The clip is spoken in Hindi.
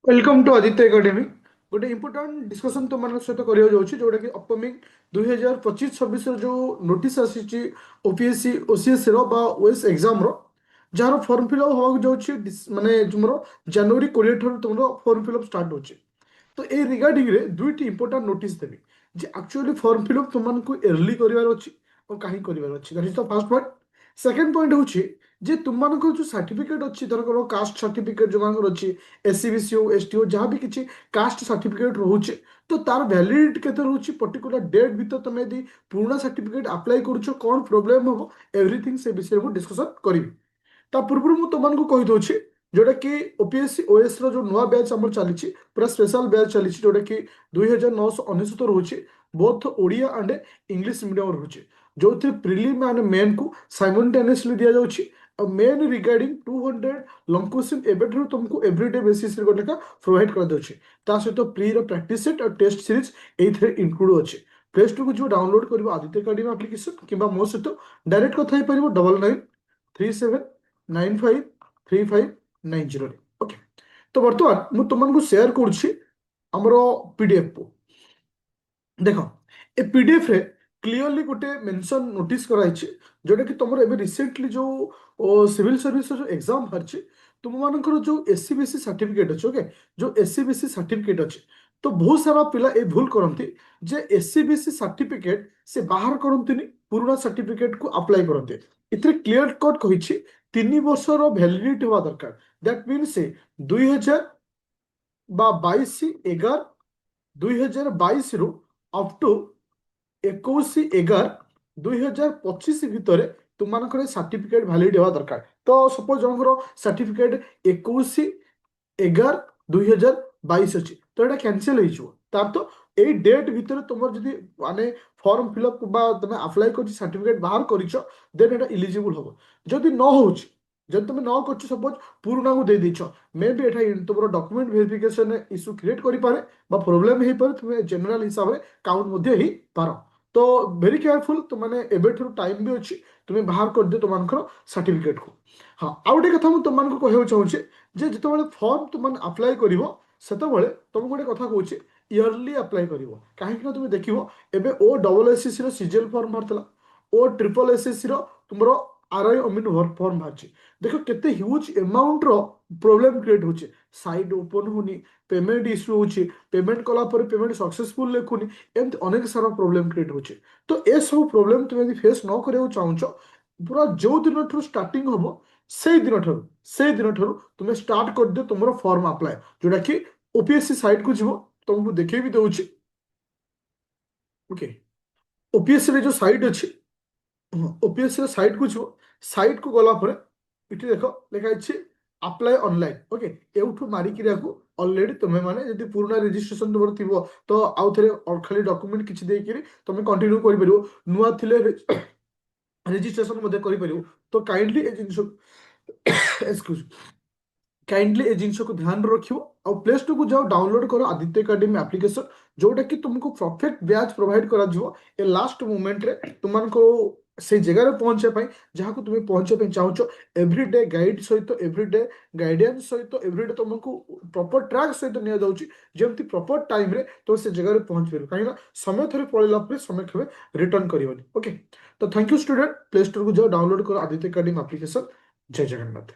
Welcome to Aditya academy. गोटे इंपोर्टाट डिस्कसन तुम सहित करा जोटा कि अपकमिंग 2025-26 जो नोटिस आसी OPSC OCS OS exam jar form fill up हवा जाऊँगी माने तुम जनवरी 20 ठार तुम फॉर्म फिलअप स्टार्ट होचे। तो ये रिगार्डिंग रे दुईटी इंपोर्टाट नोटिस देवी जे एक्चुअली फॉर्म फिलअप तुमको अर्ली करार अच्छी और कहीं करार अच्छी that is the first point. Second point हूँ जे तुमको जो सर्टिफिकेट अच्छी धर कास्ट सर्टिफिकेट जो अच्छी एससीबीसी हो एसटी हो जहाँ भी किसी कास्ट सर्टिफिकेट रोचे तो तार वैलिडिटी केते रोचे पर्टिकुलर डेट भीतर तुम यदि पुराना सर्टिफिकेट अप्लाई करुछ कौन प्रोब्लेम हम एवरीथिंग से विषय को डिस्कसन करी। ता पूर्व मु तुमको कही दउछि जोटा कि ओपीएससी ओएस रो जो नुआ बैच हमर चली पूरा स्पेशल बैच चली जोटा कि 2999 रोचे both Odia and English medium रोचे जो थे प्रिलिम एंड मेन को साइमल्टेनियसली दिया जाउछि। मेन रिगार्डिंग 200 लॉन्ग क्वेश्चन एबेठू तुमको एवरीडे बेसिस रे गोटे प्रोवाइड कर दउछि। ता सहित प्री रो प्रैक्टिस सेट और टेस्ट सीरीज एथरे इंक्लूड अछि। प्ले स्टोर को जो डाउनलोड करबो आदित्य एकेडमी एप्लीकेशन किबा मो सहित डायरेक्ट कथा ही परिबो 9937353590 ओके। तो बर्तमान मु तुमको शेयर करुछि हमरो पीडीएफ को देख ए पीडीएफ रे क्लियरली गोटे मेंशन नोटिस कराइछि जोटा कि तुम एबे रिसेंटली जो सिविल सर्विस जो एग्जाम हरछि तुम मानकर जो एससीबीसी सर्टिफिकेट अछि ओके जो एससीबीसी सर्टिफिकेट अछि तो बहुत सारा पिला ए भूल करंती जे एससीबीसी सर्टिफिकेट से बाहर करंतीनी पुराना सर्टिफिकेट को अप्लाई करंती। इतरे क्लियर कट कहिछि 3 वर्षर वैलिडिटी होवा दरकार दैट मीन्स से 2022 रु अप टू 21/11/2025 भितर तुम सर्टिफिकेट भैलिड हवा दरकार। तो सपोज जनकर सर्टिफिकेट 21/11/2022 अच्छी तो यहाँ कैंसिल हो तो यही डेट भितर तुम जब माने फॉर्म फिलअप तुम अप्लाई कर सर्टिफिकेट बाहर कर देन यहाँ इलिजिबल हम जदि न हो जब तुम न कर सपोज पुराना को दे देछ मे भी ये तुम डॉक्यूमेंट वेरिफिकेशन इश्यू क्रिएट करें प्रोब्लेम हो पारे तुम जनरल हिसाब से काउंट हो पार। तो वेरी केयरफुल तुमने एबेठू टाइम भी अच्छी तुम्हें बाहर कर दियो तुम सर्टिफिकेट को। हाँ आउ गोटे कथा मुझे तुमको कहना चाहूँगी जे जिते फॉर्म तुम अप्लाई कर सेतबले तुमको गोटे कथा कहूँ इयरली अप्लाई कर कहीं तुम देख एबे ओ डबल एसएससी सीजीएल फॉर्म बाहर ओ ट्रिपल एसएससी तुम आरआई अमिन फॉर्म बाहर देख केते ह्यूज अमाउंट रो प्रॉब्लम क्रिएट होचे साइट ओपन होनी पेमेंट इश्यू होची पेमेंट कला पर पेमेंट सक्सेसफुल लिखुनी एमती अनेक सारा प्रॉब्लम क्रिएट होचे। तो ए सब प्रॉब्लम तुम यदि फेस न करियो चाहूछ पूरा जो दिन ठू स्टार्टिंग हम से दिन ठारू तुम्हें स्टार्ट कर दियो तुम फॉर्म अप्लाई जोटा कि ओपीएससी साइट को जीव तुमको देखे भी दउछि ओके। ओपीएससी रे जो साइट अच्छी ओपीएससी साइट को जीव साइट को गला पर इठी देख लिखा अछि अप्लाई ऑनलाइन ओके एउठू मारिकी राखू ऑलरेडी तुम्हें माने यदि पुराना रजिस्ट्रेशन तुम थिबो तो आउ थे और खाली डॉक्यूमेंट किछि देकरी तुम कंटिन्यू करि परिबो नुआ थिले रजिस्ट्रेशन मध्ये करि परिबो। तो काइंडली ए जिंस एक्सक्यूज काइंडली ए जिनस को ध्यान रखियो और प्ले स्टोर को जाओ डाउनलोड करो आदित्य एकेडमी एप्लीकेशन जोटा कि तुमको परफेक्ट बैच प्रोवाइड करा जिवो ए लास्ट मोमेंट रे तुमको से जगह रे पहुंचे पाई जहां को तुम्हें पहुंचे पाई चाहो एवरीडे गाइड सहित एवरीडे गाइडेंस सहित एवरीडे तुमको प्रॉपर ट्रैक सहित निया जाउची जेमती प्रॉपर टाइम रे तो से जगह रे पहुंच पेरो काहे ना समय थरे पळेला पर समय केबे रिटर्न करिवनी ओके। तो thank you student play store को जाओ डाउनलोड करो आदित्य एकेडमी एप्लीकेशन। जय जगन्नाथ।